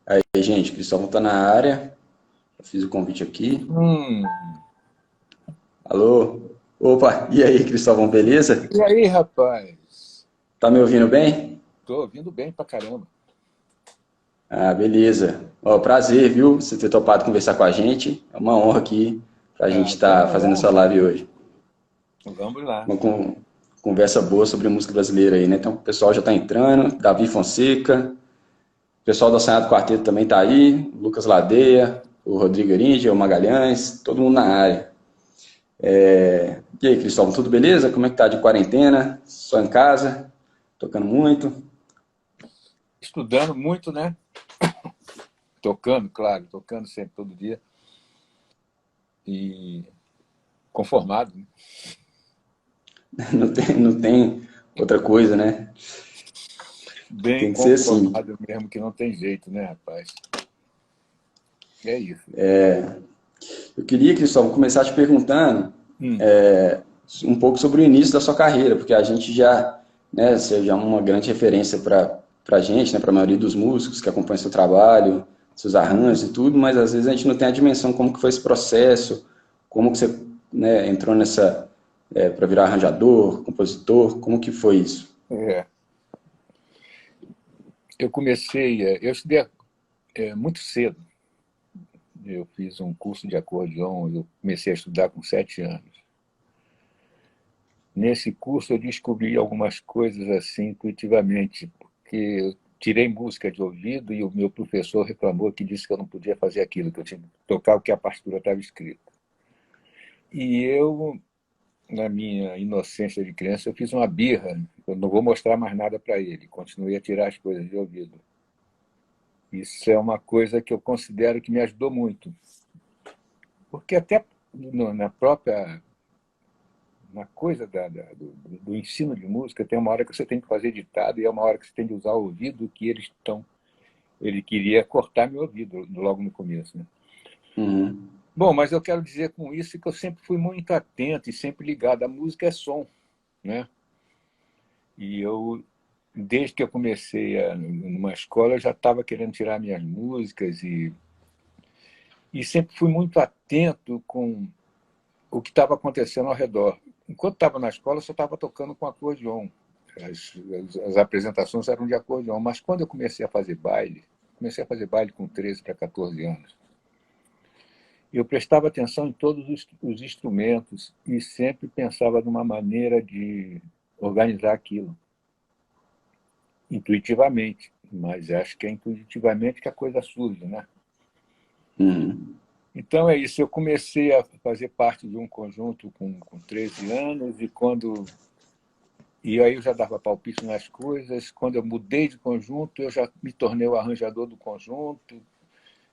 Aí, gente, Cristóvão tá na área. Eu fiz o convite aqui. Hum. Alô? Opa, e aí, Cristóvão, beleza? E aí, rapaz? Tá me ouvindo bem? Tô ouvindo bem pra caramba. Ah, beleza. Ó, prazer, viu? Você ter topado conversar com a gente. É uma honra aqui pra gente Ah, estar vamos fazendo lá. essa live hoje. Vamos lá. Uma conversa boa sobre música brasileira aí, né? Então, o pessoal já tá entrando. Davi Fonseca, o pessoal do Assanhado Quarteto também tá aí. O Lucas Ladeia, o Rodrigo Erindia, o Magalhães, todo mundo na área. E aí, Cristóvão, tudo beleza? Como é que tá de quarentena? Só em casa? Tocando muito? Estudando muito, né? Tocando, claro, tocando sempre, todo dia. E conformado, né? Não tem outra coisa, né? Bem Tem que ser assim. conformado mesmo, que não tem jeito, né, rapaz? É isso. Eu queria, Cristóvão, começar te perguntando Hum. um pouco sobre o início da sua carreira, porque a gente já, né, você já é uma grande referência para a gente, né, para a maioria dos músicos que acompanham seu trabalho, seus arranjos e tudo, mas às vezes a gente não tem a dimensão como que foi esse processo, como que você, né, entrou nessa, para virar arranjador, compositor, como que foi isso? É. Eu estudei muito cedo. Eu fiz um curso de acordeon, eu comecei a estudar com 7 anos. Nesse curso eu descobri algumas coisas assim intuitivamente, porque eu tirei música de ouvido e o meu professor reclamou que disse que eu não podia fazer aquilo, que eu tinha que tocar o que a partitura estava escrita. E eu, na minha inocência de criança, eu fiz uma birra. Eu não vou mostrar mais nada para ele. Continuei a tirar as coisas de ouvido. Isso é uma coisa que eu considero que me ajudou muito, porque até na própria na coisa do ensino de música, tem uma hora que você tem que fazer ditado e é uma hora que você tem que usar o ouvido que eles estão. Ele queria cortar meu ouvido logo no começo, né? Uhum. Bom, mas eu quero dizer com isso que eu sempre fui muito atento e sempre ligado. A música é som, né? E eu, desde que eu comecei numa escola, eu já estava querendo tirar minhas músicas e sempre fui muito atento com o que estava acontecendo ao redor. Enquanto estava na escola, eu só estava tocando com acordeon. As apresentações eram de acordeon, mas quando eu comecei a fazer baile com 13 para 14 anos, eu prestava atenção em todos os instrumentos e sempre pensava numa maneira de organizar aquilo, intuitivamente. Mas acho que é intuitivamente que a coisa surge, né? Uhum. Então é isso, eu comecei a fazer parte de um conjunto com 13 anos e aí eu já dava palpite nas coisas. Quando eu mudei de conjunto, eu já me tornei o arranjador do conjunto,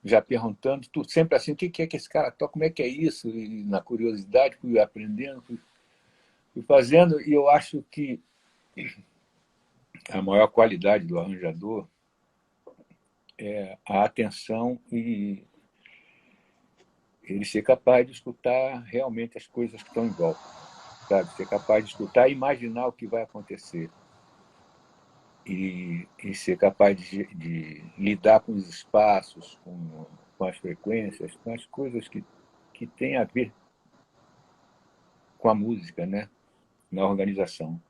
já perguntando, tudo, sempre assim, o que é que esse cara toca, como é que é isso? E na curiosidade, fui aprendendo, fui fazendo, e eu acho que a maior qualidade do arranjador é a atenção e ele ser capaz de escutar realmente as coisas que estão em volta, sabe? Ser capaz de escutar e imaginar o que vai acontecer. E ser capaz de lidar com os espaços, com as frequências, com as coisas que têm a ver com a música, né? Na organização.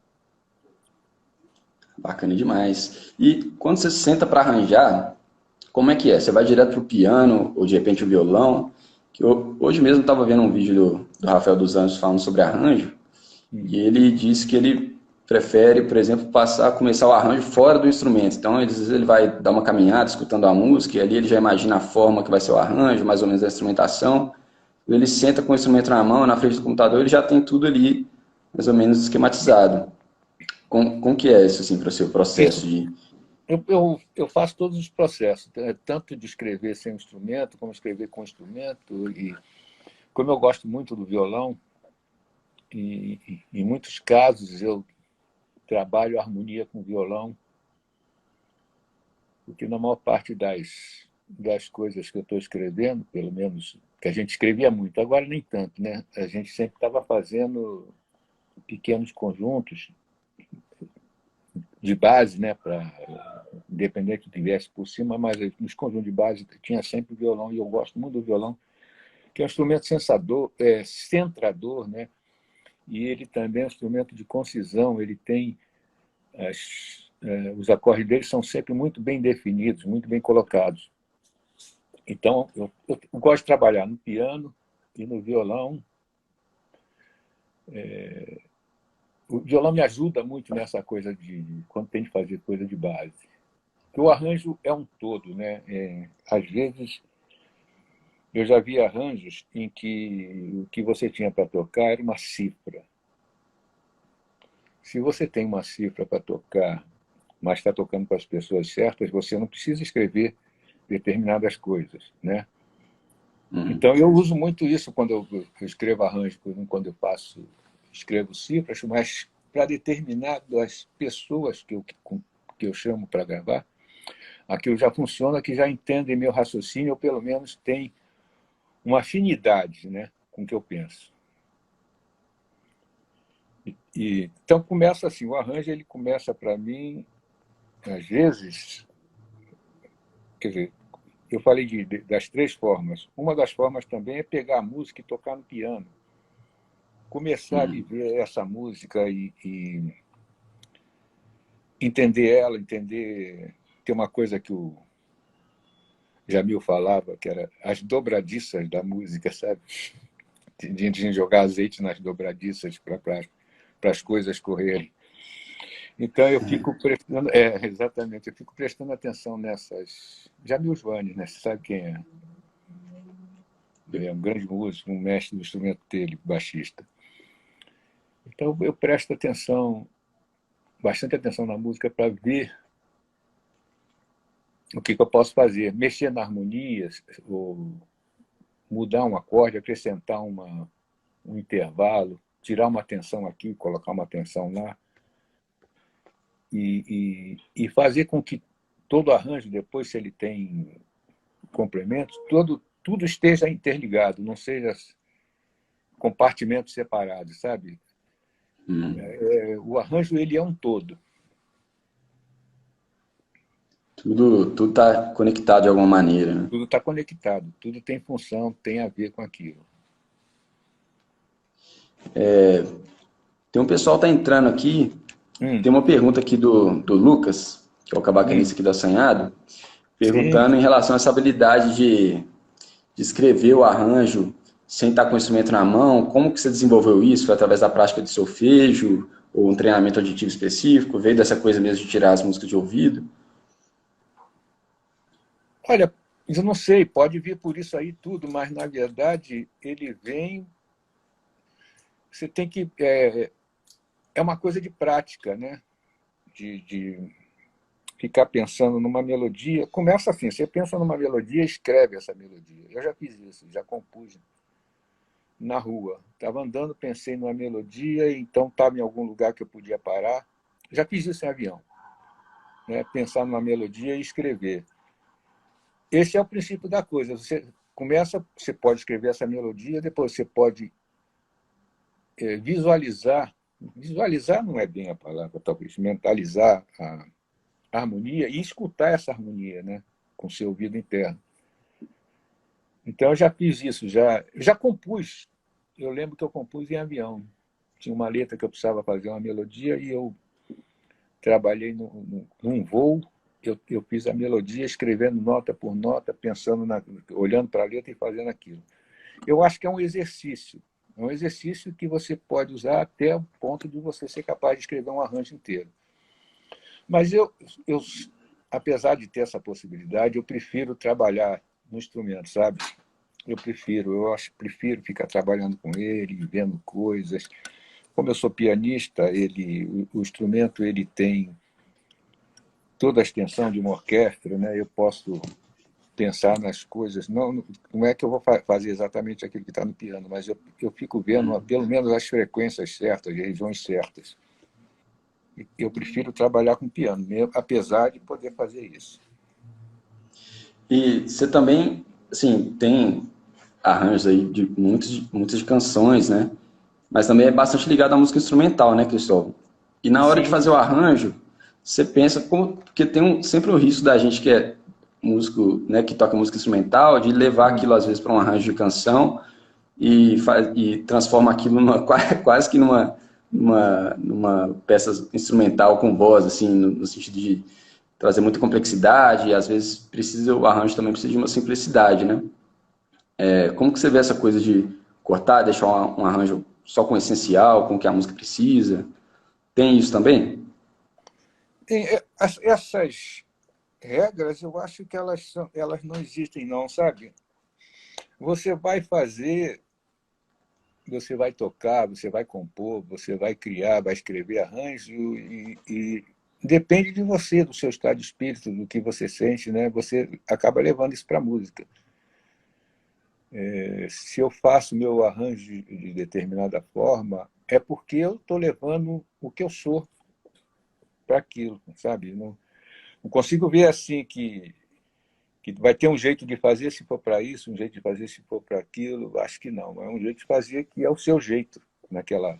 Bacana demais. E quando você se senta para arranjar, como é que é? Você vai direto pro piano ou de repente o violão? Que hoje mesmo estava vendo um vídeo do Rafael dos Anjos falando sobre arranjo Hum. e ele disse que ele prefere, por exemplo, começar o arranjo fora do instrumento. Então, às vezes ele vai dar uma caminhada escutando a música e ali ele já imagina a forma que vai ser o arranjo, mais ou menos a instrumentação. Ele senta com o instrumento na mão, na frente do computador, ele já tem tudo ali mais ou menos esquematizado. Como que é isso assim para o seu processo Isso. de... Eu faço todos os processos, tanto de escrever sem instrumento, como escrever com instrumento. E como eu gosto muito do violão, e em muitos casos eu trabalho a harmonia com violão, porque na maior parte das coisas que eu estou escrevendo, pelo menos que a gente escrevia muito, agora nem tanto, né? A gente sempre estava fazendo pequenos conjuntos de base, né? Para independente do que viesse por cima, mas nos conjuntos de base tinha sempre violão, e eu gosto muito do violão, que é um instrumento centrador, né? E ele também é um instrumento de concisão, ele tem os acordes dele são sempre muito bem definidos, muito bem colocados. Então, eu gosto de trabalhar no piano e no violão. O violão me ajuda muito nessa coisa quando tem de fazer coisa de base. Porque o arranjo é um todo, né? Às vezes, eu já vi arranjos em que o que você tinha para tocar era uma cifra. Se você tem uma cifra para tocar, mas está tocando com as pessoas certas, você não precisa escrever determinadas coisas, né? Então, eu uso muito isso quando eu escrevo arranjo, quando eu escrevo cifras, mas para determinadas pessoas que eu chamo para gravar, aquilo já funciona, que já entendem meu raciocínio, ou pelo menos tem uma afinidade, né, com o que eu penso. Então, começa assim, o arranjo ele começa para mim, às vezes, quer dizer, eu falei das 3 formas. Uma das formas também é pegar a música e tocar no piano. Começar a viver essa música e entender ela, Tem uma coisa que o Jamil falava, que era as dobradiças da música, sabe? De jogar azeite nas dobradiças para as coisas correrem. Então, eu fico prestando... exatamente, eu fico prestando atenção nessas... Jamil Jvani, né? Você sabe quem é? Ele é um grande músico, um mestre do instrumento dele, baixista. Então, eu presto bastante atenção na música para ver o que eu posso fazer. Mexer na harmonia, ou mudar um acorde, acrescentar um intervalo, tirar uma tensão aqui, colocar uma tensão lá. E fazer com que todo arranjo, depois, se ele tem complementos, tudo esteja interligado, não seja compartimentos separados, sabe? O arranjo ele é um todo. Tudo está conectado de alguma maneira, né? Tudo está conectado, tudo tem função, tem a ver com aquilo. Tem um pessoal que está entrando aqui. Tem uma pergunta aqui do Lucas, que é o cabacanista aqui do Assanhado, perguntando Sim. em relação a essa habilidade de escrever o arranjo sem estar com o instrumento na mão. Como que você desenvolveu isso? Foi através da prática de solfejo ou um treinamento auditivo específico? Veio dessa coisa mesmo de tirar as músicas de ouvido? Olha, eu não sei, pode vir por isso aí tudo, mas, na verdade, ele vem... Você tem que... É uma coisa de prática, né? De ficar pensando numa melodia. Começa assim, você pensa numa melodia e escreve essa melodia. Eu já fiz isso, já compus na rua. Estava andando, pensei numa melodia, então estava em algum lugar que eu podia parar. Já fiz isso em avião, né? Pensar numa melodia e escrever. Esse é o princípio da coisa. Você começa, você pode escrever essa melodia, depois você pode visualizar. Visualizar não é bem a palavra, talvez. Mentalizar a harmonia e escutar essa harmonia, né, com seu ouvido interno. Então, eu já fiz isso, já compus. Eu lembro que eu compus em avião. Tinha uma letra que eu precisava fazer uma melodia e eu trabalhei num voo. Eu fiz a melodia, escrevendo nota por nota, pensando, olhando para a letra e fazendo aquilo. Eu acho que é um exercício. É um exercício que você pode usar até o ponto de você ser capaz de escrever um arranjo inteiro. Mas eu apesar de ter essa possibilidade, eu prefiro trabalhar no instrumento, sabe? Eu prefiro ficar trabalhando com ele, vendo coisas. Como eu sou pianista, o instrumento ele tem toda a extensão de uma orquestra, né? Eu posso pensar nas coisas. Não é que eu vou fazer exatamente aquilo que está no piano, mas eu fico vendo pelo menos as frequências certas, as regiões certas. Eu prefiro trabalhar com piano, mesmo, apesar de poder fazer isso. E você também, assim, tem arranjos aí de muitas canções, né? Mas também é bastante ligado à música instrumental, né, Cristóvão? E na hora de fazer o arranjo, você pensa, como, porque tem sempre o risco da gente que é músico, né, que toca música instrumental, de levar aquilo às vezes para um arranjo de canção e transforma aquilo quase que numa peça instrumental com voz, assim, no sentido de trazer muita complexidade, e às vezes o arranjo também precisa de uma simplicidade, né? Como que você vê essa coisa de cortar, deixar um arranjo só com o essencial, com o que a música precisa? Tem isso também? Essas regras, eu acho que elas não existem, não, sabe? Você vai fazer, você vai tocar, você vai compor, você vai criar, vai escrever arranjo e depende de você, do seu estado de espírito, do que você sente, né? Você acaba levando isso para a música. Se eu faço meu arranjo de determinada forma, é porque eu estou levando o que eu sou para aquilo, sabe? Não consigo ver assim que vai ter um jeito de fazer se for para isso, um jeito de fazer se for para aquilo. Acho que não. É um jeito de fazer que é o seu jeito naquele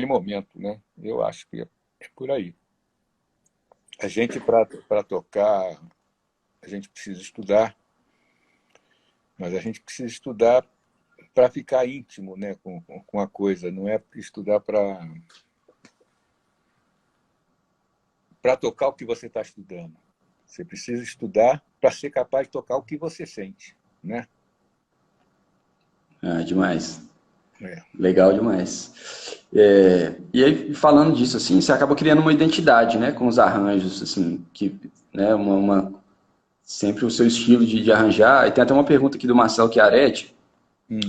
momento, né? Eu acho que é por aí. A gente, para tocar, a gente precisa estudar, mas a gente precisa estudar para ficar íntimo, né, com a coisa. Não é estudar para tocar o que você está estudando. Você precisa estudar para ser capaz de tocar o que você sente, né? Demais. Legal demais. E aí, falando disso, assim, você acaba criando uma identidade, né, com os arranjos, assim, que, né, sempre o seu estilo de arranjar. E tem até uma pergunta aqui do Marcelo Chiaretti,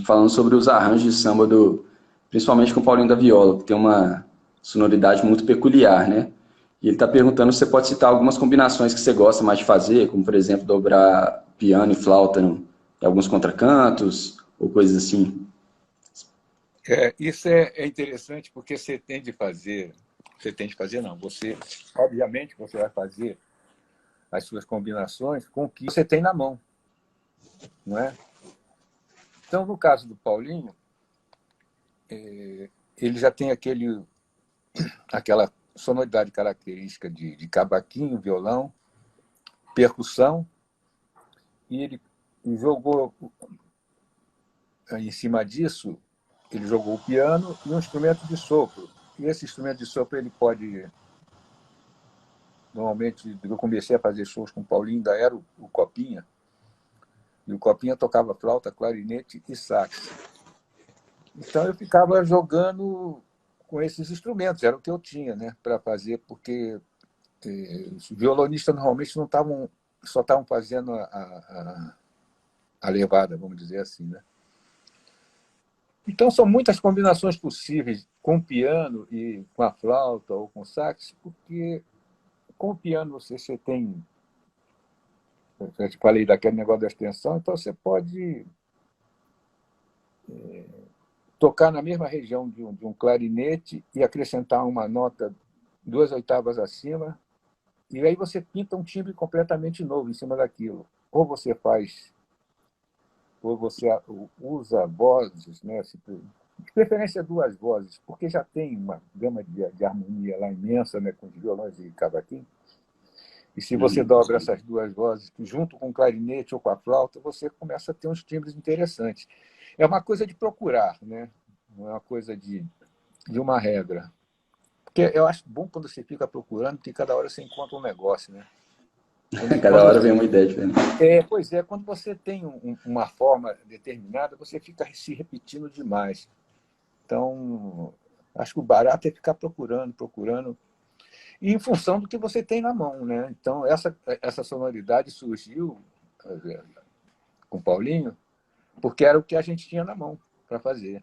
falando sobre os arranjos de samba, principalmente com o Paulinho da Viola, que tem uma sonoridade muito peculiar, né? E ele está perguntando se você pode citar algumas combinações que você gosta mais de fazer, como, por exemplo, dobrar piano e flauta em alguns contracantos, ou coisas assim. Isso é interessante porque você não, obviamente, você vai fazer as suas combinações com o que você tem na mão, não é? Então, no caso do Paulinho, ele já tem aquela sonoridade característica de cavaquinho, violão, percussão, e ele jogou em cima disso, ele jogou o piano e um instrumento de sopro. E esse instrumento de sopro ele pode... Normalmente, eu comecei a fazer shows com o Paulinho, ainda era o Copinha, e o Copinha tocava flauta, clarinete e sax. Então eu ficava jogando com esses instrumentos, era o que eu tinha, né, para fazer, porque os violonistas normalmente não estavam, só estavam fazendo a levada, vamos dizer assim, né? Então são muitas combinações possíveis com o piano e com a flauta ou com o sax, porque com o piano você tem, eu te falei daquele negócio da extensão, então você pode tocar na mesma região de um clarinete e acrescentar uma nota 2 oitavas acima, e aí você pinta um timbre completamente novo em cima daquilo. Ou você usa vozes, né? De preferência 2 vozes, porque já tem uma gama de harmonia lá imensa, né? Com os violões e cavaquinho. E se você dobra essas 2 vozes, junto com o clarinete ou com a flauta, você começa a ter uns timbres interessantes. É uma coisa de procurar, né? Não é uma coisa de uma regra. Porque eu acho bom quando você fica procurando, porque cada hora você encontra um negócio, né? Cada hora vem uma ideia diferente. Pois é, quando você tem uma forma determinada, você fica se repetindo demais. Então, acho que o barato é ficar procurando, e em função do que você tem na mão, né? Então, essa sonoridade surgiu com o Paulinho, porque era o que a gente tinha na mão para fazer.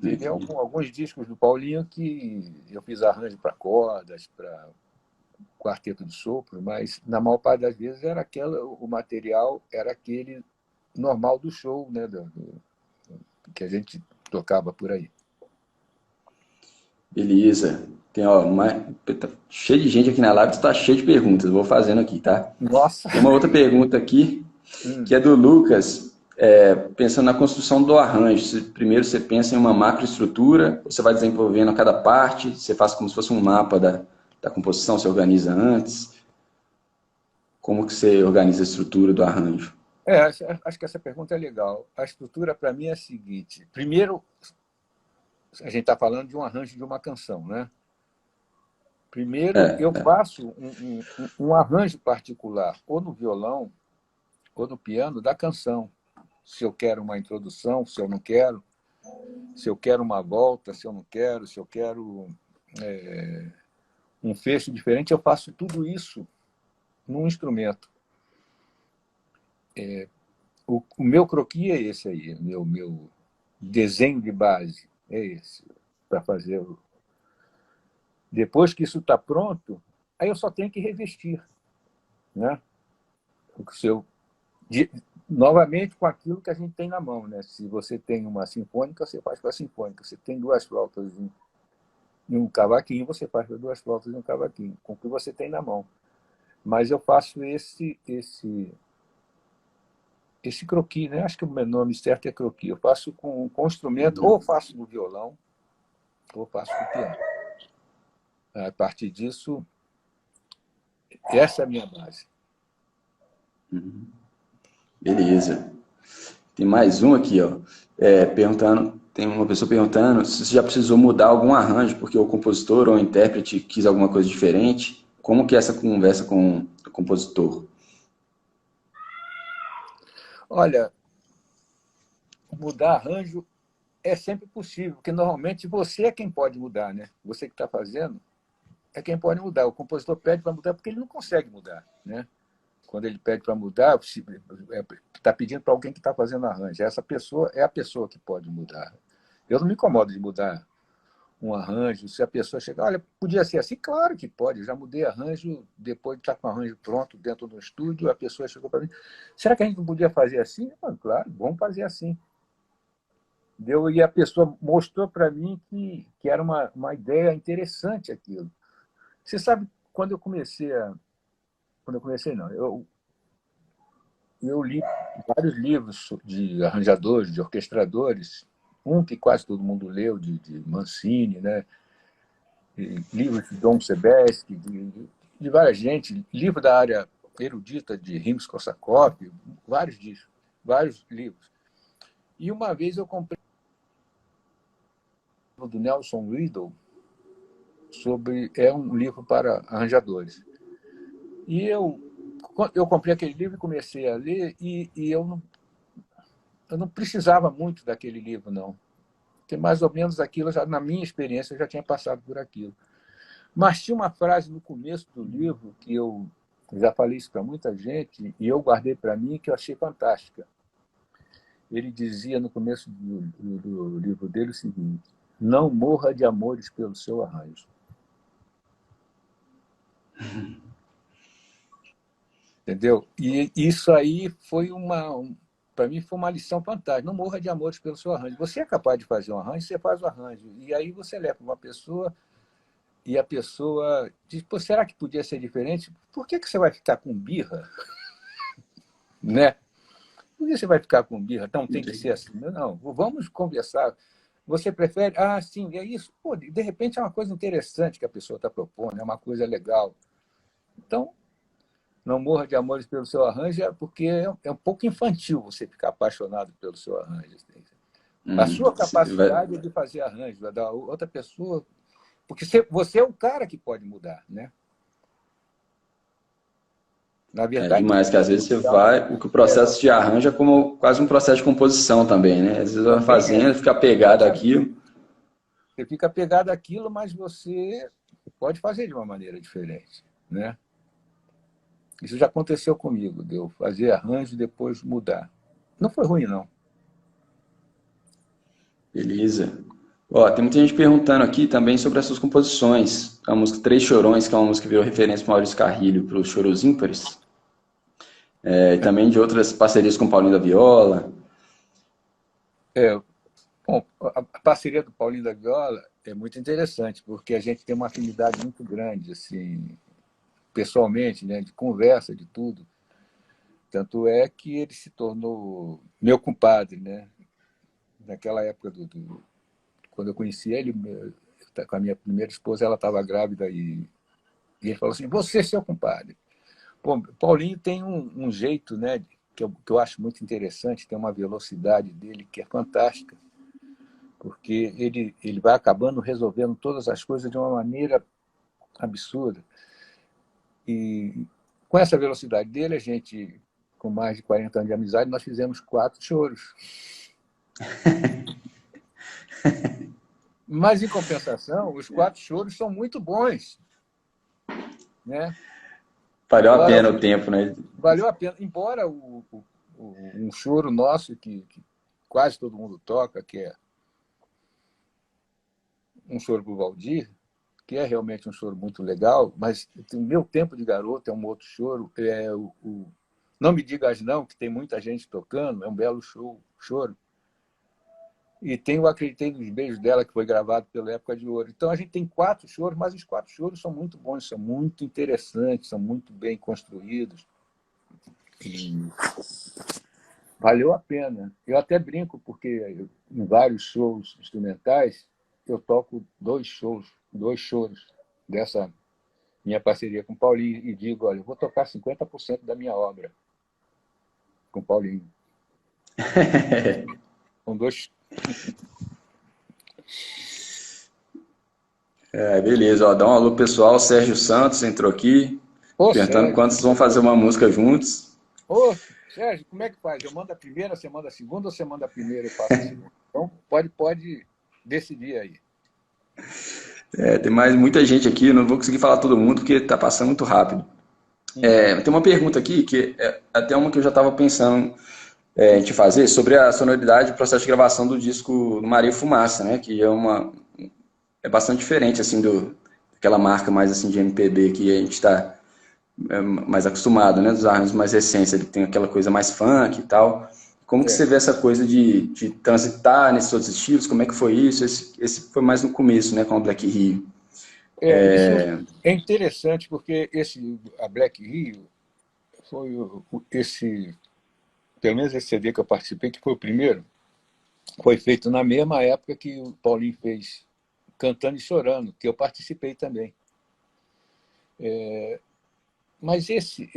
Teve alguns discos do Paulinho que eu fiz arranjo para cordas, para quarteto de sopro, mas na maior parte das vezes o material era aquele normal do show, né, que a gente tocava por aí. Beleza. Tem, tá cheio de gente aqui na live, está cheio de perguntas. Vou fazendo aqui, tá? Nossa! Tem uma outra pergunta aqui, que é do Lucas. Pensando na construção do arranjo, primeiro você pensa em uma macroestrutura, você vai desenvolvendo a cada parte, você faz como se fosse um mapa da composição, você organiza antes. Como que você organiza a estrutura do arranjo? Acho que essa pergunta é legal. A estrutura, para mim, é a seguinte. Primeiro, a gente está falando de um arranjo de uma canção, né? Primeiro, É, eu faço um arranjo particular, ou no violão, ou no piano, da canção. Se eu quero uma introdução, se eu não quero, se eu quero uma volta, se eu não quero, se eu quero um fecho diferente, eu faço tudo isso num instrumento. O meu croquis é esse aí, meu desenho de base é esse, para fazer. Depois que isso está pronto, aí eu só tenho que revestir, né? O seu, novamente com aquilo que a gente tem na mão, né? Se você tem uma sinfônica, você faz com a sinfônica. Se tem duas flautas em um cavaquinho, você faz com duas flautas em um cavaquinho, com o que você tem na mão. Mas eu faço esse croquis, né? Acho que o nome certo é croquis. Eu faço com instrumento, ou faço no violão, ou faço com piano. A partir disso, essa é a minha base. beleza. Tem mais um aqui, ó. Tem uma pessoa perguntando se você já precisou mudar algum arranjo porque o compositor ou o intérprete quis alguma coisa diferente. Como que é essa conversa com o compositor? Olha, mudar arranjo é sempre possível, porque normalmente você é quem pode mudar, né? Você que está fazendo é quem pode mudar. O compositor pede para mudar porque ele não consegue mudar, né? Quando ele pede para mudar, está pedindo para alguém que está fazendo arranjo. Essa pessoa é a pessoa que pode mudar. Eu não me incomodo de mudar um arranjo. Se a pessoa chegar, olha, podia ser assim? Claro que pode. Eu já mudei arranjo, depois de estar com o arranjo pronto dentro do estúdio, a pessoa chegou para mim, será que a gente não podia fazer assim? Claro, vamos fazer assim. E a pessoa mostrou para mim que era uma ideia interessante aquilo. Você sabe, quando eu comecei Quando eu comecei, não. Eu li vários livros de arranjadores, de orquestradores, um que quase todo mundo leu, de Mancini, né? E livros de Dom Sebeski, de várias gente, livro da área erudita de Rimsky-Korsakov, vários livros. E uma vez eu comprei um livro do Nelson Riddle, é um livro para arranjadores. E eu comprei aquele livro e comecei a ler, e eu não precisava muito daquele livro, não. Porque mais ou menos aquilo, na minha experiência, eu já tinha passado por aquilo. Mas tinha uma frase no começo do livro, que eu já falei isso para muita gente, e eu guardei para mim, que eu achei fantástica. Ele dizia no começo do livro dele o seguinte: não morra de amores pelo seu arranjo. Entendeu? E isso aí foi para mim foi uma lição fantástica. Não morra de amores pelo seu arranjo. Você é capaz de fazer um arranjo, você faz o arranjo. E aí você leva uma pessoa e a pessoa diz, pô, será que podia ser diferente? Por que você vai ficar com birra? Né? Por que você vai ficar com birra? Então tem que ser assim. Não, vamos conversar. Você prefere? Ah, sim, é isso. Pô, de repente é uma coisa interessante que a pessoa está propondo, é uma coisa legal. Então, não morra de amores pelo seu arranjo, porque é um pouco infantil você ficar apaixonado pelo seu arranjo. A sua capacidade é de fazer arranjo, é da outra pessoa. Porque você é o cara que pode mudar, né? Na verdade, demais, que às vezes o processo de arranjo é como quase um processo de composição também, né? Às vezes vai fazendo, fica pegado àquilo. Você fica pegado àquilo, mas você pode fazer de uma maneira diferente, né? Isso já aconteceu comigo, de eu fazer arranjo e depois mudar. Não foi ruim, não. Beleza. Ó, tem muita gente perguntando aqui também sobre as suas composições. A música Três Chorões, que é uma música que virou referência para Maurício Carrilho, para os Choros Ímpares. E também de outras parcerias com Paulinho da Viola. Bom, a parceria do Paulinho da Viola é muito interessante, porque a gente tem uma afinidade muito grande, assim, pessoalmente, né, de conversa, de tudo. Tanto é que ele se tornou meu compadre, né? Naquela época, quando eu conheci ele, com a minha primeira esposa, ela estava grávida e ele falou assim, você é seu compadre. Pô, Paulinho tem um jeito, né, que eu acho muito interessante, tem uma velocidade dele que é fantástica, porque ele vai acabando resolvendo todas as coisas de uma maneira absurda. E com essa velocidade dele, a gente, com mais de 40 anos de amizade, nós fizemos 4 choros. Mas, em compensação, os 4 choros são muito bons. Né? Valeu a Embora, pena o tempo, né? valeu a pena. Embora um choro nosso, que quase todo mundo toca, que é um choro para o Valdir, que é realmente um choro muito legal, mas o meu tempo de garoto é um outro choro, é Não Me Digas Não, que tem muita gente tocando, é um belo choro. E tem o Acreditei nos Beijos dela, que foi gravado pela Época de Ouro. Então a gente tem 4 choros, mas os 4 choros são muito bons, são muito interessantes, são muito bem construídos. E valeu a pena. Eu até brinco, porque em vários shows instrumentais eu toco 2 choros dessa minha parceria com o Paulinho e digo, olha, eu vou tocar 50% da minha obra com o Paulinho. Com 2. Beleza, ó, dá um alô pessoal, Sérgio Santos entrou aqui, Ô, perguntando Sérgio, quando vocês vão fazer uma música juntos. ô, Sérgio, como é que faz? Eu mando a primeira, você manda a segunda, ou você manda a primeira e eu faço a segunda? Então, pode decidir aí. Tem mais muita gente aqui, não vou conseguir falar todo mundo porque tá passando muito rápido. Tem uma pergunta aqui, que é até uma que eu já estava pensando em te fazer, sobre a sonoridade e o processo de gravação do disco do Maria Fumaça, né? Que é bastante diferente, assim, daquela marca mais, assim, de MPB que a gente está mais acostumado, né? Dos arranjos mais recentes, ele tem aquela coisa mais funk e tal. Como que você Certo. vê essa coisa de transitar nesses outros estilos? Como é que foi isso? Esse foi mais no começo, né? Com o Black Rio. Isso é interessante, porque a Black Rio foi pelo menos esse CD que eu participei, que foi o primeiro, foi feito na mesma época que o Paulinho fez Cantando e Chorando, que eu participei também. Mas esse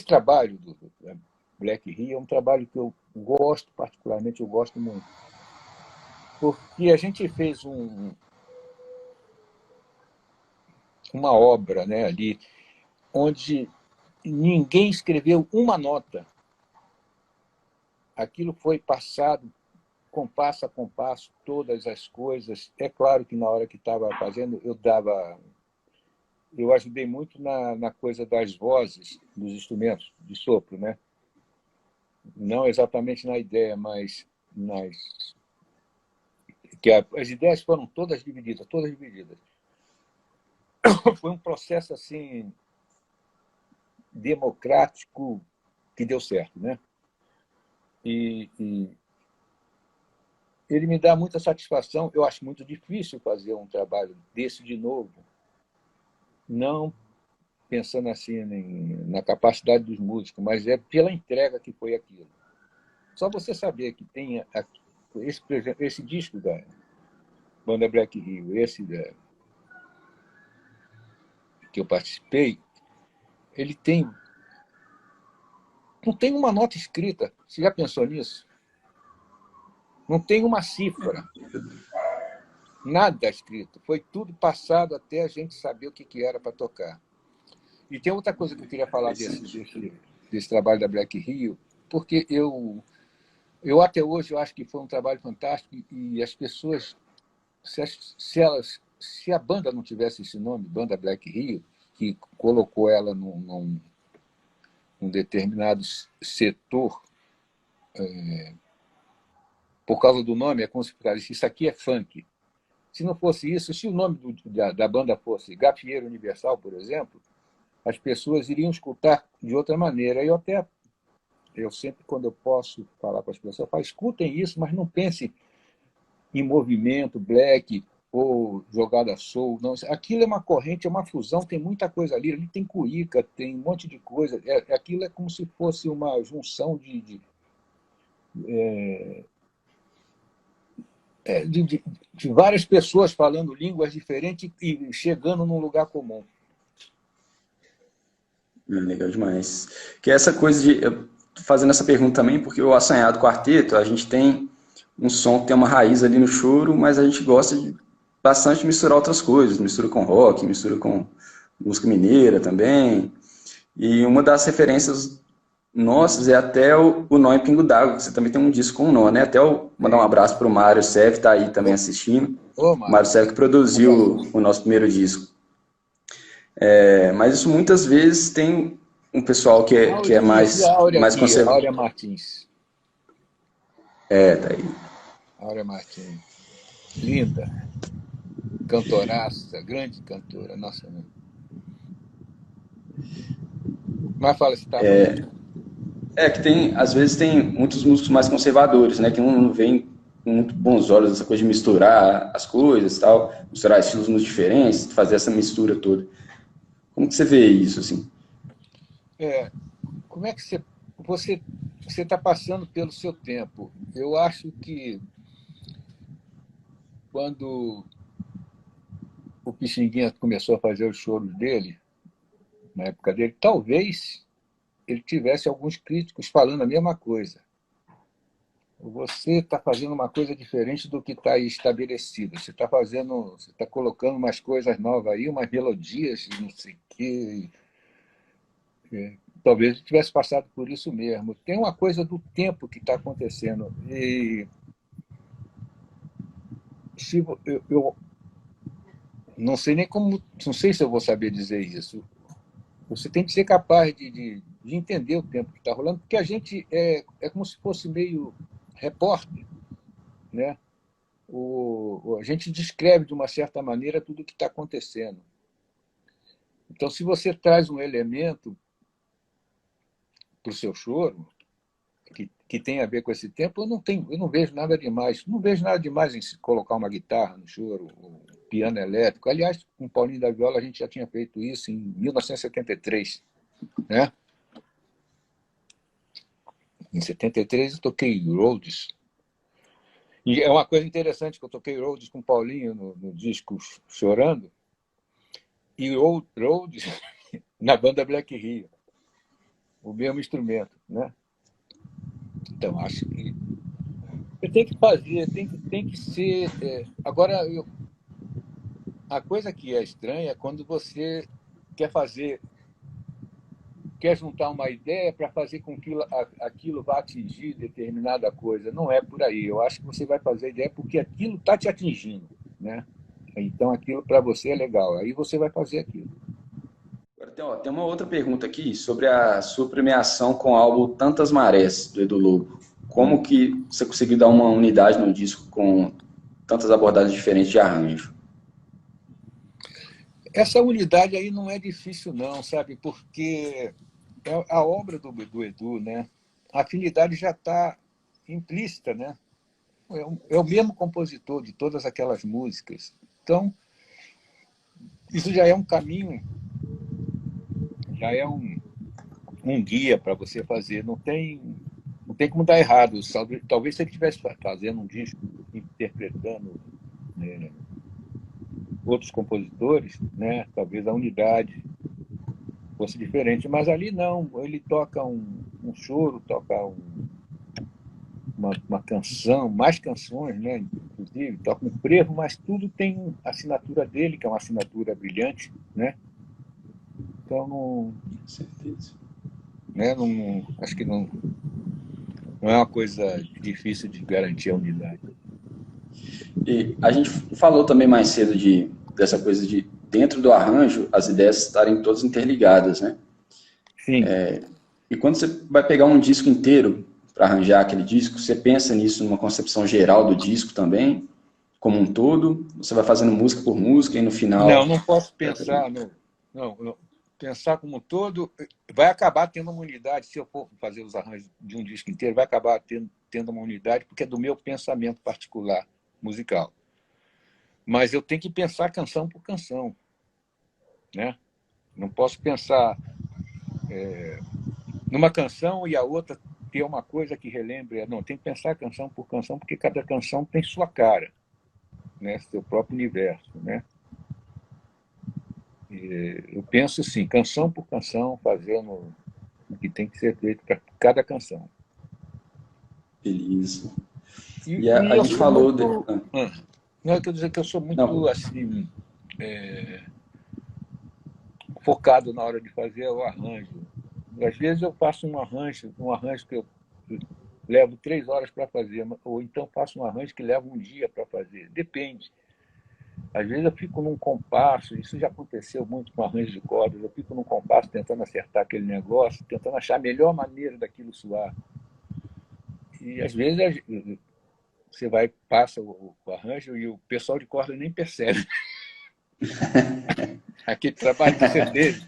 trabalho do Black Rio é um trabalho que eu gosto particularmente, eu gosto muito. Porque a gente fez uma obra, né, ali, onde ninguém escreveu uma nota. Aquilo foi passado compasso a compasso, todas as coisas. É claro que na hora que estava fazendo, eu ajudei muito na coisa das vozes dos instrumentos de sopro, né? Não exatamente na ideia, mas que as ideias foram todas divididas, todas divididas. Foi um processo assim democrático que deu certo, né? E ele me dá muita satisfação. Eu acho muito difícil fazer um trabalho desse de novo, não pensando assim na capacidade dos músicos, mas é pela entrega que foi aquilo. Só você saber que tem esse disco da Banda Black Rio, que eu participei, ele não tem uma nota escrita. Você já pensou nisso? Não tem uma cifra. Nada escrito. Foi tudo passado até a gente saber o que era para tocar. E tem outra coisa que eu queria falar desse trabalho da Black Rio, porque eu até hoje eu acho que foi um trabalho fantástico e as pessoas, se a banda não tivesse esse nome, Banda Black Rio, que colocou ela num determinado setor, por causa do nome, é como se fosse, isso aqui é funk. Se não fosse isso, se o nome da banda fosse Gafieira Universal, por exemplo, as pessoas iriam escutar de outra maneira. Eu sempre, quando eu posso falar com as pessoas, eu falo, escutem isso, mas não pense em movimento, black. ou jogada soul. Não, aquilo é uma corrente, é uma fusão, tem muita coisa ali. Ali tem cuíca, tem um monte de coisa. Aquilo é como se fosse uma junção de várias pessoas falando línguas diferentes e chegando num lugar comum. Legal demais. Que é essa coisa de. Eu tô fazendo essa pergunta também, porque o Assanhado Quarteto, a gente tem um som que tem uma raiz ali no choro, mas a gente gosta de bastante misturar outras coisas. Mistura com rock, mistura com música mineira também. E uma das referências nossas é até o Nó em Pingo d'Água. Você também tem um disco com o Nó, né? Até mandar um Sim. abraço para o Mário Sef, tá aí também Ô, assistindo. ô O Mário Mário, Sef que um abraço. produziu o nosso primeiro disco. Mas isso muitas vezes tem um pessoal que é Maurício, e a Áurea mais aqui, a conservador. Áurea Martins. Tá aí. Áurea Martins. Linda, cantoraça, grande cantora. Nossa, né? Mas fala, você está falando? Que tem, às vezes tem muitos músicos mais conservadores, né? Que não veem com muito bons olhos essa coisa de misturar as coisas, tal, misturar estilos muito diferentes, fazer essa mistura toda. Como que você vê isso, assim? É, como é que você está passando pelo seu tempo? Eu acho que quando o Pixinguinha começou a fazer os choros dele, na época dele, talvez ele tivesse alguns críticos falando a mesma coisa. Você está fazendo uma coisa diferente do que está aí estabelecido. Você está colocando umas coisas novas aí, umas melodias, não sei o quê. Talvez ele tivesse passado por isso mesmo. Tem uma coisa do tempo que está acontecendo. E se eu não sei nem como, não sei se eu vou saber dizer isso. Você tem que ser capaz de entender o tempo que está rolando, porque a gente é como se fosse meio repórter, né? A gente descreve de uma certa maneira tudo o que está acontecendo. Então, se você traz um elemento para o seu choro que tem a ver com esse tempo, eu não vejo nada demais. Não vejo nada demais em se colocar uma guitarra no choro, um piano elétrico. Aliás, com o Paulinho da Viola a gente já tinha feito isso em 1973, né? Em 73 eu toquei Rhodes. E é uma coisa interessante que eu toquei Rhodes com o Paulinho no disco Chorando, e Rhodes na banda Black Rio, o mesmo instrumento, né? Então, acho que tem que fazer, tem que ser. Agora, a coisa que é estranha é quando você quer fazer, quer juntar uma ideia para fazer com que aquilo vá atingir determinada coisa. Não é por aí. Eu acho que você vai fazer a ideia porque aquilo está te atingindo, né? Então, aquilo para você é legal. Aí você vai fazer aquilo. Agora tem uma outra pergunta aqui sobre a sua premiação com o álbum Tantas Marés, do Edu Lobo. Como que você conseguiu dar uma unidade no disco com tantas abordagens diferentes de arranjo? Essa unidade aí não é difícil, não, sabe? Porque é a obra do Edu, né? A afinidade já está implícita, né? É o mesmo compositor de todas aquelas músicas. Então, isso já é um caminho, já é um guia para você fazer. Não tem como dar errado. Talvez se ele estivesse fazendo um disco interpretando, né, outros compositores, né, talvez a unidade fosse diferente. Mas ali não. Ele toca um choro, toca uma canção, mais canções, né, inclusive, toca um frevo, mas tudo tem a assinatura dele, que é uma assinatura brilhante, né? Então, não, Com certeza. né, não, acho que não é uma coisa difícil de garantir a unidade. E a gente falou também mais cedo dessa coisa de, dentro do arranjo, as ideias estarem todas interligadas, né? Sim, E quando você vai pegar um disco inteiro para arranjar aquele disco, você pensa nisso numa concepção geral do disco também, como um todo? Você vai fazendo música por música e no final. não posso pensar não, pensar como um todo. Vai acabar tendo uma unidade, se eu for fazer os arranjos de um disco inteiro, vai acabar tendo uma unidade, porque é do meu pensamento particular musical. mas eu tenho que pensar canção por canção, né? Não posso pensar numa canção e a outra ter uma coisa que relembre. Não, tem que pensar canção por canção, porque cada canção tem sua cara, né? Seu próprio universo, né? E eu penso assim, canção por canção, fazendo o que tem que ser feito para cada canção. Beleza. E, E e a eu gente sou falou... muito... Não, eu quero dizer que eu sou muito, Não, assim, focado na hora de fazer o arranjo. Às vezes eu faço um arranjo que eu levo 3 horas para fazer, ou então faço um arranjo que leva um dia para fazer. Depende. Às vezes eu fico num compasso, isso já aconteceu muito com arranjo de cordas, eu fico num compasso tentando acertar aquele negócio, tentando achar a melhor maneira daquilo soar. E às vezes você vai, passa o arranjo e o pessoal de corda nem percebe aquele trabalho que você fez.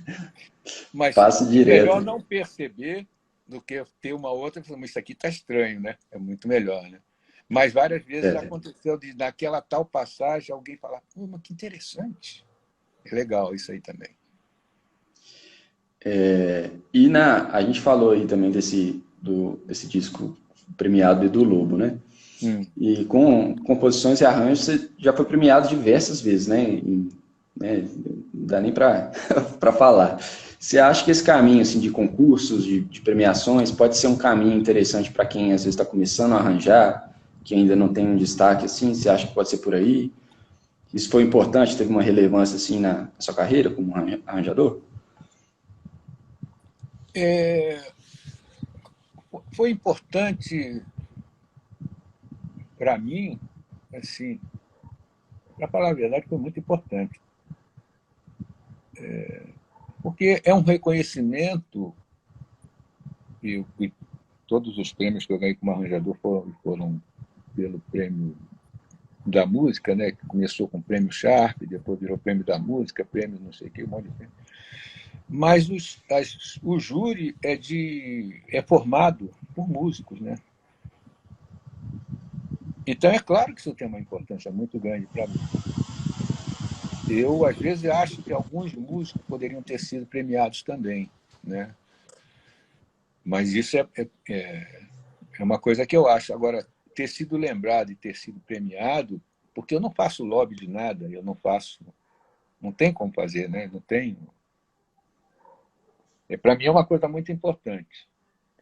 Mas passo é melhor direto. não perceber do que ter uma outra e falar, isso aqui está estranho, né? É muito melhor, né? Mas várias vezes já É. aconteceu de, naquela tal passagem, alguém falar, mas que interessante. É legal isso aí também. E a gente falou aí também desse disco premiado do Edu Lobo, né? Hum. E com composições e arranjos você já foi premiado diversas vezes, né? Né? Não dá nem para para falar. Você acha que esse caminho assim, de concursos, de premiações, pode ser um caminho interessante para quem às vezes está começando a arranjar, que ainda não tem um destaque assim? Você acha que pode ser por aí? Isso foi importante? Teve uma relevância assim na sua carreira como arranjador? É, foi importante para mim, assim, para falar a verdade, foi muito importante. Porque é um reconhecimento, e todos os prêmios que eu ganhei como arranjador foram pelo prêmio da música, né? Que começou com o prêmio Sharp, depois virou prêmio da música, prêmio não sei o que, um monte de prêmio. Mas o júri é formado por músicos, né? Então é claro que isso tem uma importância muito grande para mim. Eu às vezes acho que alguns músicos poderiam ter sido premiados também, né? Mas isso é uma coisa que eu acho. Agora, ter sido lembrado e ter sido premiado, porque eu não faço lobby de nada, eu não faço, não tem como fazer, né? Não tem. Para mim é uma coisa muito importante,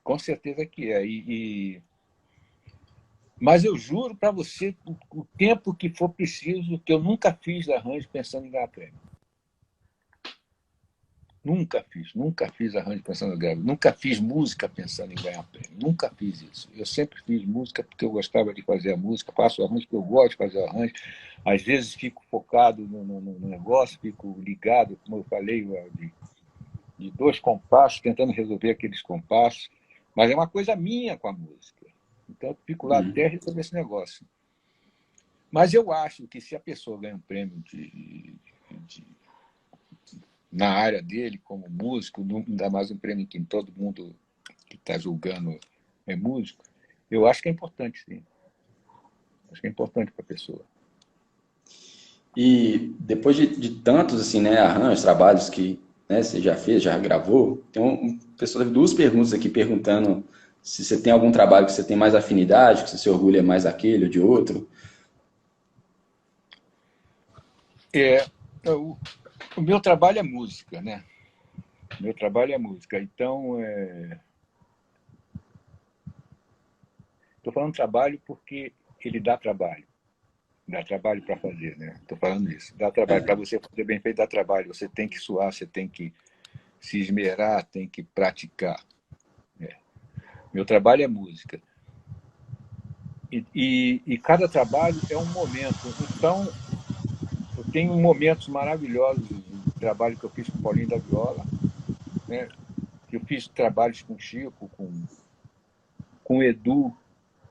com certeza que é. Mas eu juro para você, o tempo que for preciso, que eu nunca fiz arranjo pensando em ganhar prêmio. Nunca fiz arranjo pensando em ganhar prêmio. Nunca fiz música pensando em ganhar prêmio. Nunca fiz isso. Eu sempre fiz música porque eu gostava de fazer a música, faço arranjo porque eu gosto de fazer arranjo. Às vezes fico focado no negócio, fico ligado, como eu falei, de 2 compassos, tentando resolver aqueles compassos. Mas é uma coisa minha com a música. Então eu fico lá até resolver esse negócio. Mas eu acho que se a pessoa ganha um prêmio na área dele, como músico, ainda mais um prêmio que todo mundo que está julgando é músico, eu acho que é importante, sim. Acho que é importante para a pessoa. E depois de tantos assim, né, arranjos, trabalhos que, né, você já fez, já gravou, tem pessoa teve duas perguntas aqui perguntando se você tem algum trabalho que você tem mais afinidade, que você se orgulha mais daquele ou de outro. É, o meu trabalho é música, né? O meu trabalho é música. Então, estou falando trabalho porque ele dá trabalho. Dá trabalho para fazer, né? Estou falando isso. Dá trabalho. Para você fazer bem feito, dá trabalho. Você tem que suar, você tem que se esmerar, tem que praticar. Meu trabalho é música. E cada trabalho é um momento. Então, eu tenho momentos maravilhosos de trabalho que eu fiz com o Paulinho da Viola, né? Eu fiz trabalhos com o Chico, com o Edu,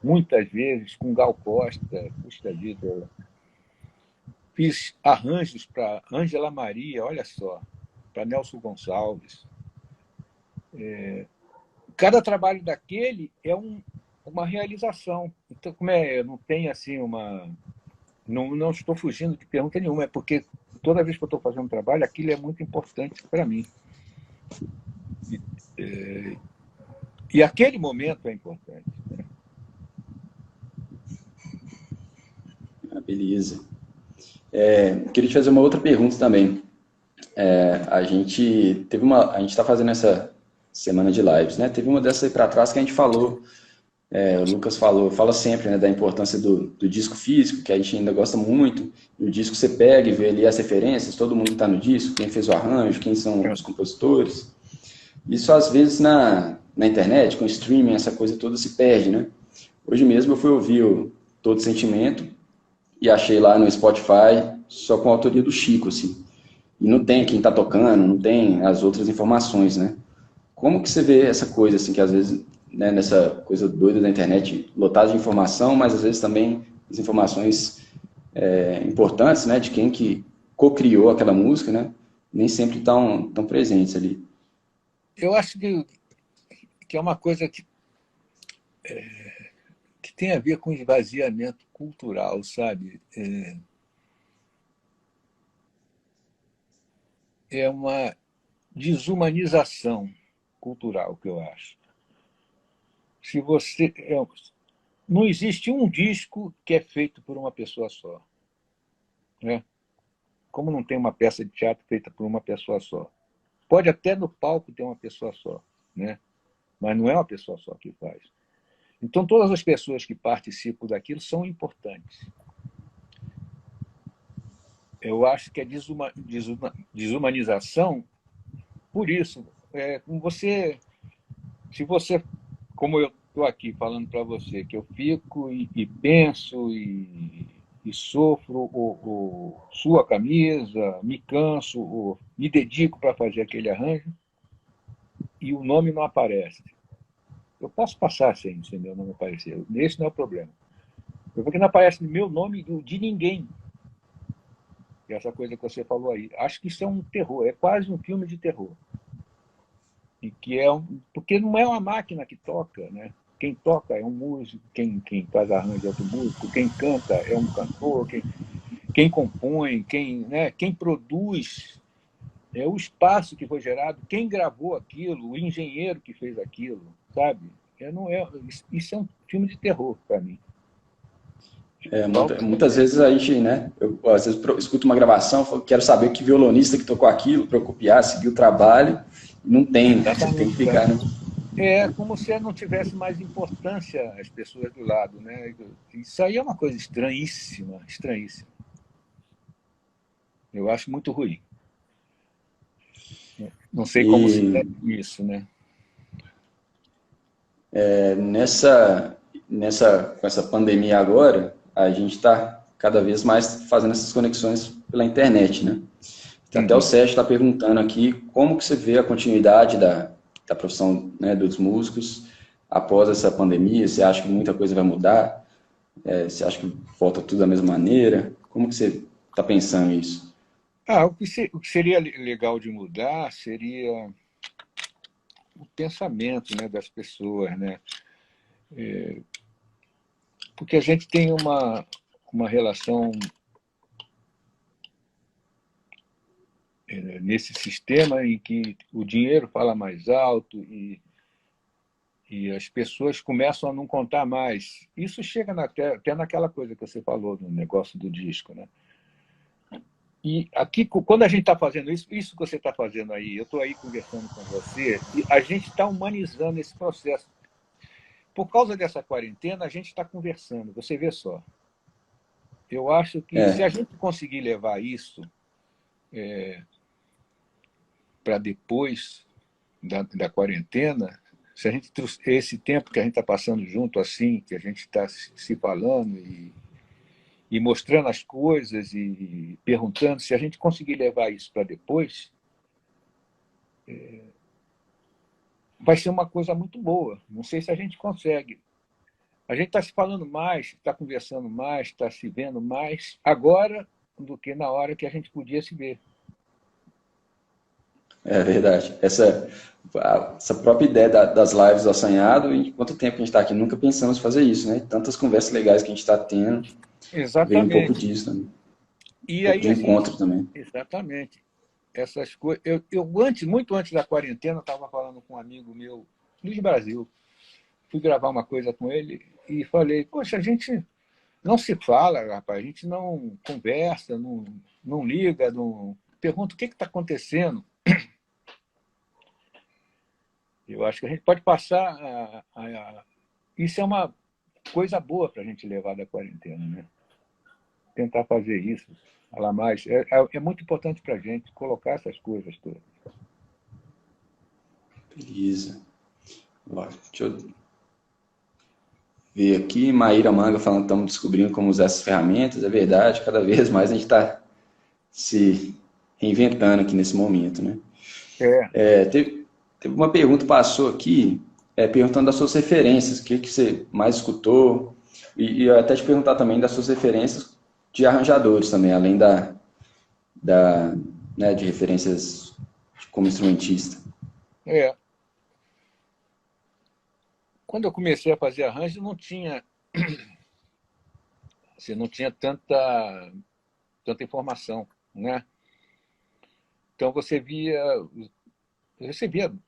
muitas vezes, com Gal Costa, puxa vida. Fiz arranjos para Ângela Maria, olha só, para Nelson Gonçalves. Cada trabalho daquele é uma realização. Então, não tem assim uma. Não estou fugindo de pergunta nenhuma, é porque toda vez que eu estou fazendo um trabalho, aquilo é muito importante para mim. E aquele momento é importante. Né? Beleza. Queria te fazer uma outra pergunta também. A gente está fazendo essa semana de lives, né? Teve uma dessas aí para trás que a gente falou, o Lucas fala sempre, né, da importância do disco físico, que a gente ainda gosta muito, e o disco você pega e vê ali as referências, todo mundo que está no disco, quem fez o arranjo, quem são os compositores. Isso às vezes na internet, com streaming, essa coisa toda se perde, né? Hoje mesmo eu fui ouvir o Todo Sentimento e achei lá no Spotify só com a autoria do Chico, assim. E não tem quem está tocando, não tem as outras informações, né? Como que você vê essa coisa, assim, que às vezes, né, nessa coisa doida da internet, lotada de informação, mas às vezes também as informações importantes, né, de quem que co-criou aquela música, né, nem sempre estão tão presentes ali. Eu acho que é uma coisa que tem a ver com esvaziamento cultural, sabe? É uma desumanização cultural que eu acho. Se você não existe um disco que é feito por uma pessoa só, né? Como não tem uma peça de teatro feita por uma pessoa só. Pode até no palco ter uma pessoa só, né? Mas não é uma pessoa só que faz. Então, todas as pessoas que participam daquilo são importantes. Eu acho que a desumanização, por isso, se você, como eu estou aqui falando para você, que eu fico e penso e sofro, suo a camisa, me canso, me dedico para fazer aquele arranjo, e o nome não aparece. Eu posso passar sem meu nome aparecer. Esse não é o problema. Porque não aparece meu nome de ninguém. E essa coisa que você falou aí. Acho que isso é um terror. É quase um filme de terror. E que porque não é uma máquina que toca, né? Quem toca é um músico, quem faz arranjo é outro músico, quem canta é um cantor, quem compõe, quem produz é o espaço que foi gerado, quem gravou aquilo, o engenheiro que fez aquilo, sabe? Isso é um filme de terror para mim. Muitas vezes a gente, né, eu às vezes escuto uma gravação, quero saber que violonista que tocou aquilo para eu copiar, seguir o trabalho, não tem, você tem que ficar, né? É como se não tivesse mais importância as pessoas do lado, né? Isso aí é uma coisa estranhíssima, estranhíssima. Eu acho muito ruim. Não sei como se deve isso, né? Com essa pandemia agora, a gente está cada vez mais fazendo essas conexões pela internet, né? Até o Sérgio está perguntando aqui como que você vê a continuidade da profissão, né, dos músicos após essa pandemia. Você acha que muita coisa vai mudar? Você acha que volta tudo da mesma maneira? Como que você está pensando nisso? O que seria legal de mudar seria o pensamento, né, das pessoas, né? Porque a gente tem uma relação nesse sistema em que o dinheiro fala mais alto e as pessoas começam a não contar mais. Isso chega até naquela coisa que você falou, no negócio do disco, né? E aqui, quando a gente está fazendo isso que você está fazendo aí, eu estou aí conversando com você, e a gente está humanizando esse processo. Por causa dessa quarentena, a gente está conversando, você vê só. Eu acho que se a gente conseguir levar isso para depois da quarentena, se a gente esse tempo que a gente está passando junto assim, que a gente está se falando e mostrando as coisas e perguntando, se a gente conseguir levar isso para depois, vai ser uma coisa muito boa. Não sei se a gente consegue. A gente está se falando mais, está conversando mais, está se vendo mais agora do que na hora que a gente podia se ver. É verdade. Essa própria ideia das lives do Assanhado, em quanto tempo a gente está aqui, nunca pensamos em fazer isso, né? Tantas conversas legais que a gente está tendo. Veio um pouco Exatamente. disso também. Um E pouco aí de a gente, encontro também. exatamente, essas coisas. Muito antes da quarentena, estava falando com um amigo meu, Luiz Brasil, fui gravar uma coisa com ele e falei, poxa, a gente não se fala, rapaz, a gente não conversa, não liga, não pergunta o que está acontecendo. Eu acho que a gente pode passar isso é uma coisa boa para a gente levar da quarentena, né? Tentar fazer isso, falar mais. É muito importante para a gente colocar essas coisas todas. Beleza. Ó, deixa eu ver aqui. Maíra Manga falando que estamos descobrindo como usar essas ferramentas. É verdade, cada vez mais a gente está se reinventando aqui nesse momento, né? É, Teve uma pergunta que passou aqui, perguntando das suas referências, o que, que você mais escutou, e eu até te perguntar também das suas referências de arranjadores também, além da né, de referências como instrumentista. é. Quando eu comecei a fazer arranjo, não tinha, assim, não tinha tanta informação, né? Então você via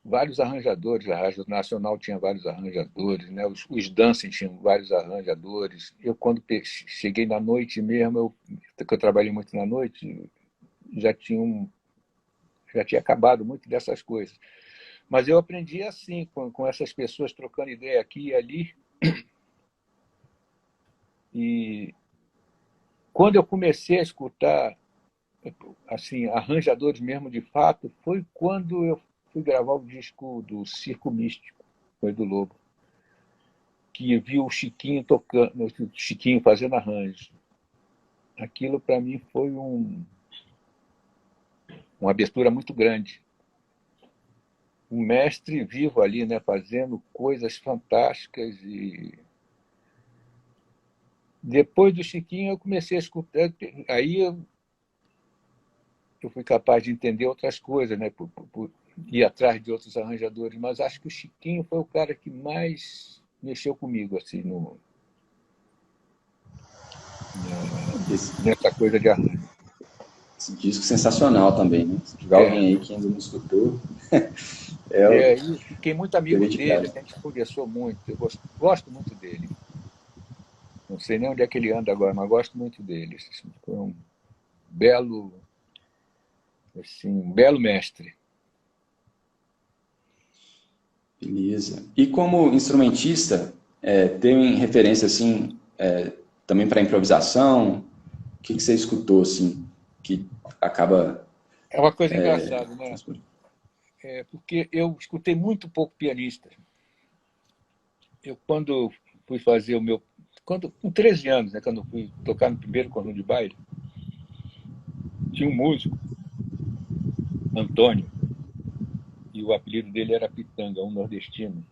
vários arranjadores, a Rádio Nacional tinha vários arranjadores, né? Os dancing tinham vários arranjadores. Eu, quando cheguei na noite mesmo, que eu trabalhei muito na noite, já tinha, já tinha acabado muito dessas coisas. Mas eu aprendi assim, com essas pessoas trocando ideia aqui e ali. E quando eu comecei a escutar assim, arranjadores mesmo de fato, foi quando eu fui gravar o disco do Circo Místico, foi do Lobo, que viu o Chiquinho tocando, o Chiquinho fazendo arranjo. Aquilo para mim foi uma abertura muito grande. Um mestre vivo ali, né, fazendo coisas fantásticas. E depois do Chiquinho eu comecei a escutar, aí eu fui capaz de entender outras coisas, né, por ir atrás de outros arranjadores, mas acho que o Chiquinho foi o cara que mais mexeu comigo assim Esse, nessa coisa de arranjo. esse disco sensacional também, né? Se tiver É, alguém aí que ainda não escutou, é o e fiquei muito amigo dever de dele, casa. a gente conversou muito, eu gosto muito dele. Não sei nem onde é que ele anda agora, mas gosto muito dele. Foi belo, um belo mestre. Beleza. E como instrumentista, tem referência assim também para improvisação? O que, que você escutou assim que acaba É uma coisa engraçada, né? transportando? Porque eu escutei muito pouco pianista. Eu, quando fui fazer o meu. Com 13 anos, né, quando eu fui tocar no primeiro conjunto de baile, tinha um músico, Antônio, e o apelido dele era Pitanga, um nordestino.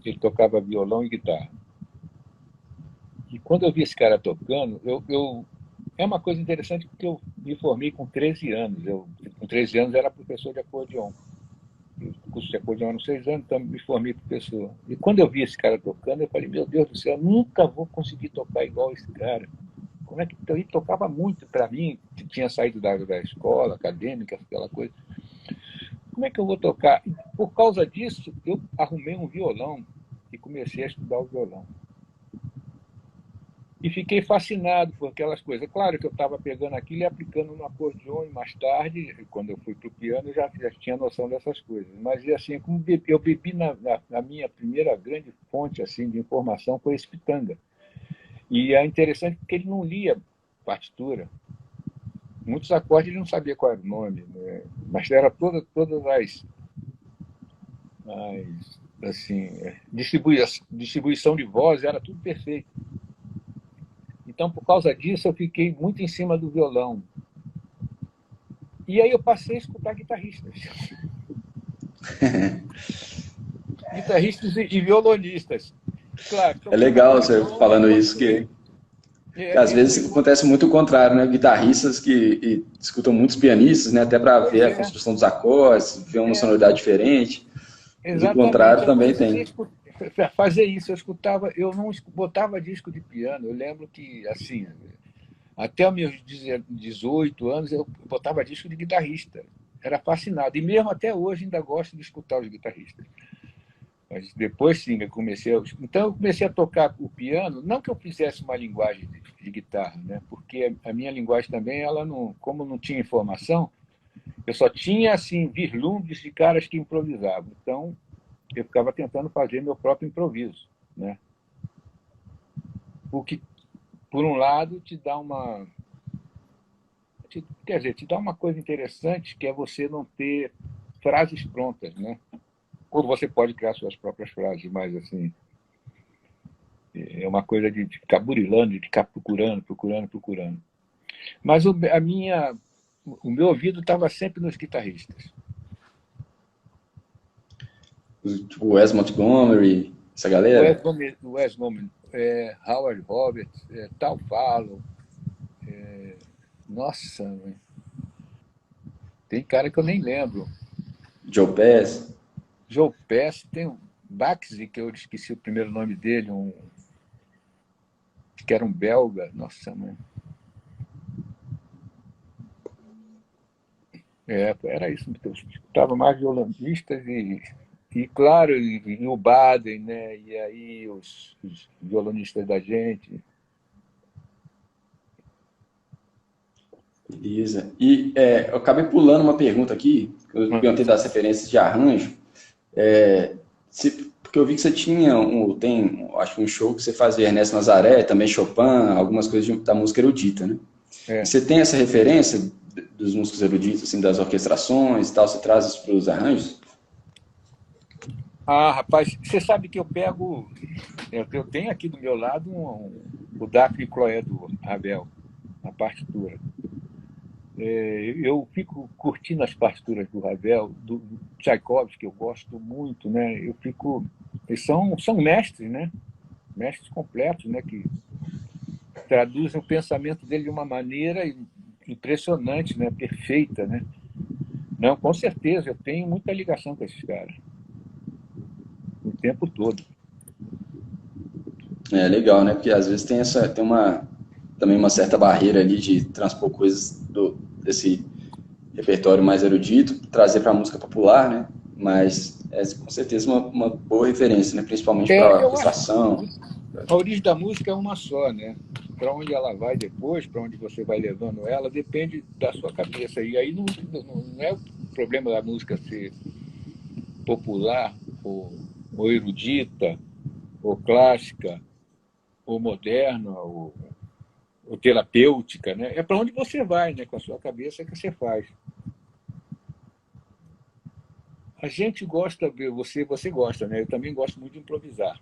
Ele tocava violão e guitarra. E quando eu vi esse cara tocando, é uma coisa interessante porque eu me formei com 13 anos. Com 13 anos era professor de acordeon. O curso de acordeon eram 6 anos, então me formei professor. E quando eu vi esse cara tocando, eu falei, meu Deus do céu, eu nunca vou conseguir tocar igual esse cara. Como é que ele tocava muito para mim, que tinha saído da escola acadêmica, aquela coisa. Como é que eu vou tocar? E por causa disso, eu arrumei um violão e comecei a estudar o violão. E fiquei fascinado por aquelas coisas. Claro que eu estava pegando aquilo e aplicando no acordeon, e mais tarde, quando eu fui para o piano, eu já tinha noção dessas coisas. Mas assim, como eu bebi na minha primeira grande fonte assim de informação foi esse Pitanga. E é interessante porque ele não lia partitura. Muitos acordes ele não sabia qual era o nome, né? Mas era todas assim, distribuição de voz, era tudo perfeito. Então, por causa disso, eu fiquei muito em cima do violão. E aí eu passei a escutar guitarristas. Guitarristas e violonistas. Claro, É tocando legal você acordeon, falando quando isso, que às eu vezes acontece muito o contrário, né? Guitarristas que escutam muitos pianistas, né? Até para pois ver a é, construção dos acordes, ver uma é, sonoridade diferente. Mas o exatamente. contrário Eu também comecei a tem. escutar. para fazer isso, eu não botava disco de piano. Eu lembro que, assim, até os meus 18 anos, eu botava disco de guitarrista. Era fascinado. E mesmo até hoje ainda gosto de escutar os guitarristas. Mas depois, sim, então eu comecei a tocar o piano, não que eu fizesse uma linguagem de guitarra, né? Porque a minha linguagem também, ela não, como não tinha informação, eu só tinha assim vislumbres de caras que improvisavam. Então, eu ficava tentando fazer meu próprio improviso, né? O que, por um lado, quer dizer, te dá uma coisa interessante, que é você não ter frases prontas, né? Quando você pode criar suas próprias frases, mas assim, é uma coisa de ficar burilando, de ficar procurando, procurando, procurando. Mas o meu ouvido estava sempre nos guitarristas. Tipo Wes Montgomery, essa galera? Wes Montgomery, Howard Roberts, Tal Farlow, nossa, tem cara que eu nem lembro. Joe Pass. Joe Pass, tem um Baxi, que eu esqueci o primeiro nome dele, que era um belga. Nossa, mãe. Era isso. Eu escutava mais violonistas e claro, e o Baden, né? E aí os violonistas da gente. Beleza. E eu acabei pulando uma pergunta aqui, eu perguntei das referências de arranjo. Porque eu vi que você tinha acho que um show que você fazia Ernesto Nazaré, também Chopin, algumas coisas da música erudita, né? E É. você tem essa referência dos músicos eruditos, assim, das orquestrações e tal, você traz isso para os arranjos? Ah, rapaz, você sabe que eu pego. Eu tenho aqui do meu lado o Daphne Cloé do Ravel, a partitura. Eu fico curtindo as partituras do Ravel, do Tchaikovsky, que eu gosto muito, né? Eles são mestres, né? Mestres completos, né? Que traduzem o pensamento dele de uma maneira impressionante, né? Perfeita, né? Não, com certeza, eu tenho muita ligação com esses caras o tempo todo. É legal, né? Porque às vezes também uma certa barreira ali de transpor coisas desse repertório mais erudito, trazer para a música popular, né? Mas é com certeza uma boa referência, né? Principalmente para Eu acho que orquestração. a origem da música é uma só, né? Para onde ela vai depois, para onde você vai levando ela, depende da sua cabeça. E aí não é o problema da música ser popular, ou erudita, ou clássica, ou moderna, ou terapêutica, né? É para onde você vai, né? Com a sua cabeça que você faz. A gente gosta, você gosta, né? Eu também gosto muito de improvisar.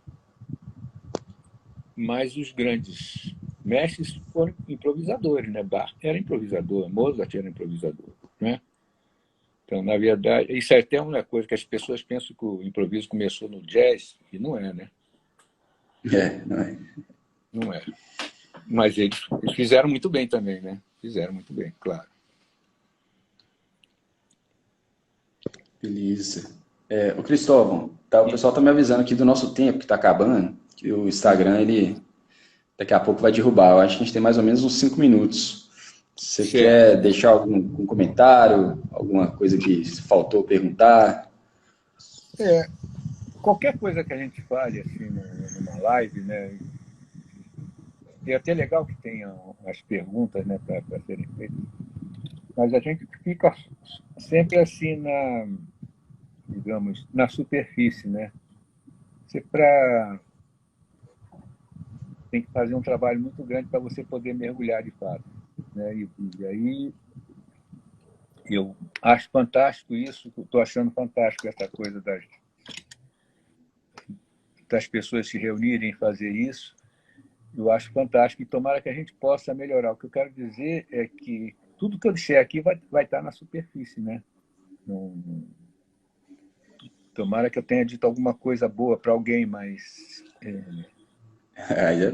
Mas os grandes mestres foram improvisadores, né? Bach era improvisador, Mozart era improvisador, né? Então, na verdade, isso é até uma coisa que as pessoas pensam que o improviso começou no jazz, e não é, né? Não é? Não é. Mas eles fizeram muito bem também, né? Fizeram muito bem, claro. Beleza. O Cristóvão, tá, o pessoal tá me avisando aqui do nosso tempo que tá acabando, que o Instagram, ele daqui a pouco vai derrubar. Eu acho que a gente tem mais ou menos uns 5 minutos. Você Certo. quer deixar algum comentário, alguma coisa que faltou perguntar? Qualquer coisa que a gente fale assim numa live, né? É até legal que tenha as perguntas, né, para serem feitas, mas a gente fica sempre assim digamos, na superfície, né? Você tem que fazer um trabalho muito grande para você poder mergulhar de fato, né? E aí eu acho fantástico isso, estou achando fantástico essa coisa das pessoas se reunirem e fazer isso. Eu acho fantástico e tomara que a gente possa melhorar. O que eu quero dizer é que tudo que eu disser aqui vai estar na superfície, né? Não, tomara que eu tenha dito alguma coisa boa para alguém, mas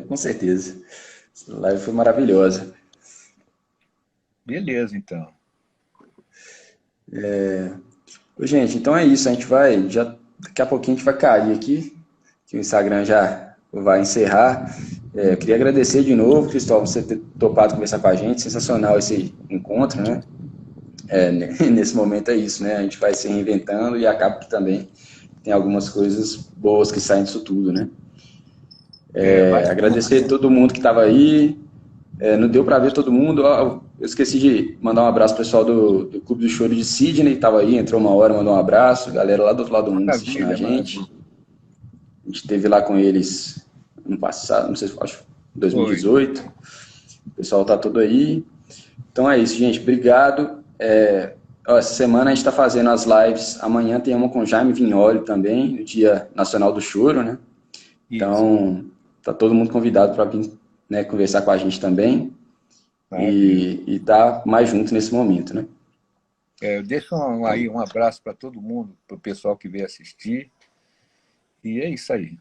Com certeza. Essa live foi maravilhosa. beleza, então. Gente, então é isso. A gente vai. Daqui a pouquinho a gente vai cair aqui. que o Instagram já vai encerrar. Eu queria agradecer de novo, Cristóvão, você ter topado conversar com a gente. Sensacional esse encontro, né? Nesse momento é isso, né? A gente vai se reinventando e acaba que também tem algumas coisas boas que saem disso tudo, né? Agradecer a todo mundo que estava aí. Não deu para ver todo mundo. Eu esqueci de mandar um abraço pro pessoal do Clube do Choro de Sydney, que estava aí, entrou uma hora, mandou um abraço. Galera lá do outro lado do mundo assistindo a gente. Maravilha. A gente esteve lá com eles no passado, não sei se acho 2018. O pessoal tá todo aí. Então é isso, gente. Obrigado. Essa semana a gente está fazendo as lives. Amanhã tem uma com Jaime Vignoli também, no Dia Nacional do Choro, né? Então, tá todo mundo convidado para vir, né, conversar com a gente também. E tá mais junto nesse momento, né? Eu deixo aí um abraço para todo mundo, para o pessoal que veio assistir. E é isso aí.